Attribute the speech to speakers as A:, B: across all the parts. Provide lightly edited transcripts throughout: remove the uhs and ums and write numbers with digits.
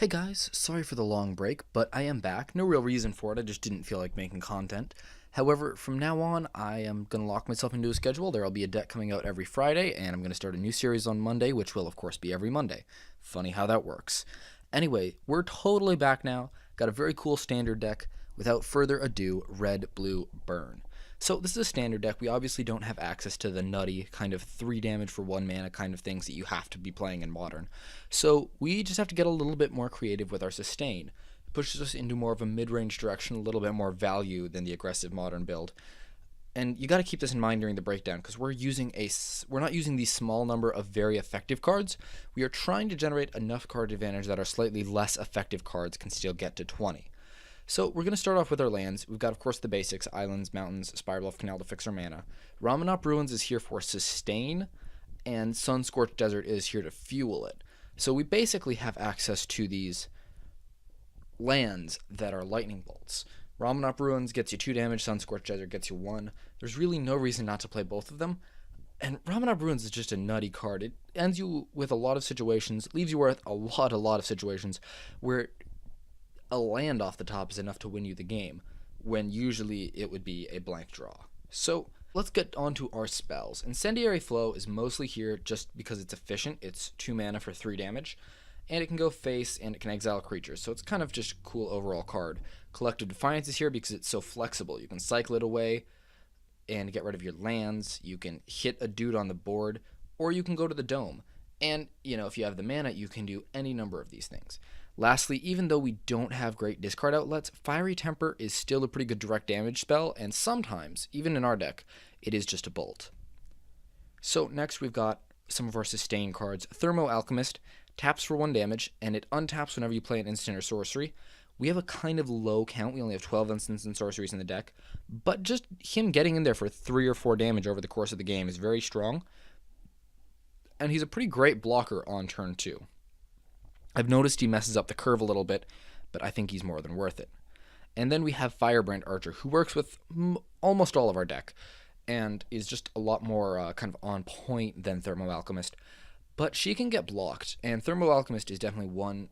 A: Hey guys, sorry for the long break, but I am back. No real reason for it, I just didn't feel like making content. However, from now on, I am going to lock myself into a schedule. There will be a deck coming out every Friday, and I'm going to start a new series on Monday, which will, of course, be every Monday. Funny how that works. Anyway, we're totally back now. Got a very cool standard deck. Without further ado, Red, Blue, Burn. So this is a standard deck. We obviously don't have access to the nutty kind of 3 damage for 1 mana kind of things that you have to be playing in Modern. So we just have to get a little bit more creative with our sustain. It pushes us into more of a mid-range direction, a little bit more value than the aggressive Modern build. And you got to keep this in mind during the breakdown because we're not using the small number of very effective cards. We are trying to generate enough card advantage that our slightly less effective cards can still get to 20. So we're going to start off with our lands. We've got, of course, the basics: islands, mountains, Spirebluff Canal to fix our mana. Ramunap Ruins is here for sustain, and Sunscorched Desert is here to fuel it. So we basically have access to these lands that are lightning bolts. Ramunap Ruins gets you 2 damage, Sunscorched Desert gets you 1. There's really no reason not to play both of them. And Ramunap Ruins is just a nutty card. It ends you with a lot of situations, leaves you with a lot of situations where a land off the top is enough to win you the game, when usually it would be a blank draw. So let's get on to our spells. Incendiary Flow is mostly here just because it's efficient. It's 2 mana for 3 damage, and it can go face and it can exile creatures, so it's kind of just a cool overall card. Collective Defiance is here because it's so flexible. You can cycle it away and get rid of your lands. You can hit a dude on the board, or you can go to the dome. And, if you have the mana, you can do any number of these things. Lastly, even though we don't have great discard outlets, Fiery Temper is still a pretty good direct damage spell, and sometimes, even in our deck, it is just a bolt. So next we've got some of our sustain cards. Thermo Alchemist taps for 1 damage, and it untaps whenever you play an instant or sorcery. We have a kind of low count. We only have 12 instants and sorceries in the deck, but just him getting in there for 3 or 4 damage over the course of the game is very strong, and he's a pretty great blocker on turn 2. I've noticed he messes up the curve a little bit, but I think he's more than worth it. And then we have Firebrand Archer, who works with almost all of our deck, and is just a lot more kind of on point than Thermo Alchemist. But she can get blocked, and Thermo Alchemist is definitely 1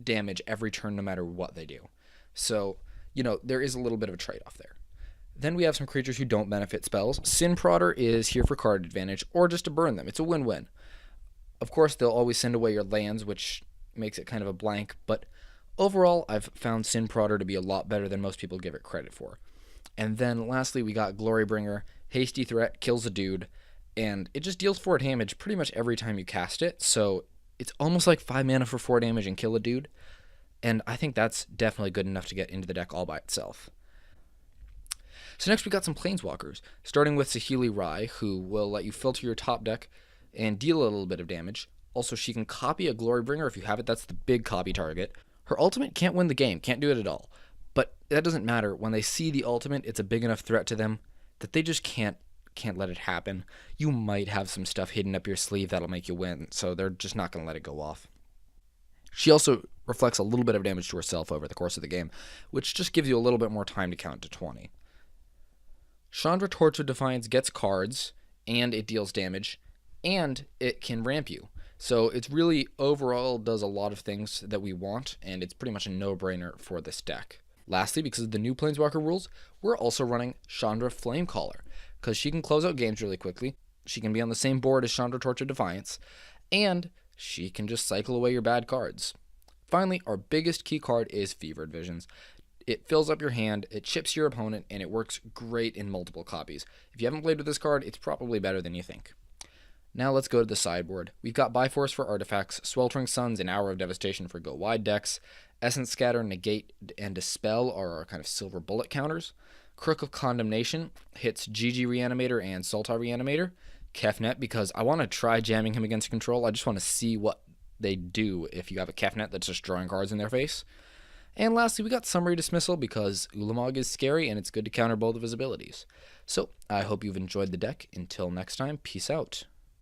A: damage every turn no matter what they do. So, there is a little bit of a trade-off there. Then we have some creatures who don't benefit spells. Sin Prodder is here for card advantage, or just to burn them. It's a win-win. Of course, they'll always send away your lands, which makes it kind of a blank, but overall, I've found Sin Prodder to be a lot better than most people give it credit for. And then lastly, we got Glorybringer. Hasty Threat kills a dude, and it just deals 4 damage pretty much every time you cast it, so it's almost like 5 mana for 4 damage and kill a dude, and I think that's definitely good enough to get into the deck all by itself. So next we got some Planeswalkers, starting with Saheeli Rai, who will let you filter your top deck and deal a little bit of damage. Also, she can copy a Glorybringer if you have it. That's the big copy target. Her ultimate can't win the game, can't do it at all. But that doesn't matter. When they see the ultimate, it's a big enough threat to them that they just can't let it happen. You might have some stuff hidden up your sleeve that'll make you win, so they're just not going to let it go off. She also reflects a little bit of damage to herself over the course of the game, which just gives you a little bit more time to count to 20. Chandra Torch of Defiance gets cards, and it deals damage, and it can ramp you. So it's really, overall, does a lot of things that we want, and it's pretty much a no-brainer for this deck. Lastly, because of the new Planeswalker rules, we're also running Chandra Flamecaller, because she can close out games really quickly, she can be on the same board as Chandra Torch of Defiance, and she can just cycle away your bad cards. Finally, our biggest key card is Fevered Visions. It fills up your hand, it chips your opponent, and it works great in multiple copies. If you haven't played with this card, it's probably better than you think. Now let's go to the sideboard. We've got Bifrost for artifacts, Sweltering Suns and Hour of Devastation for go-wide decks, Essence Scatter, Negate, and Dispel are our kind of silver bullet counters. Crook of Condemnation hits GG Reanimator and Sultai Reanimator. Kefnet, because I want to try jamming him against control. I just want to see what they do if you have a Kefnet that's just drawing cards in their face. And lastly, we got Summary Dismissal because Ulamog is scary and it's good to counter both of his abilities. So, I hope you've enjoyed the deck. Until next time, peace out.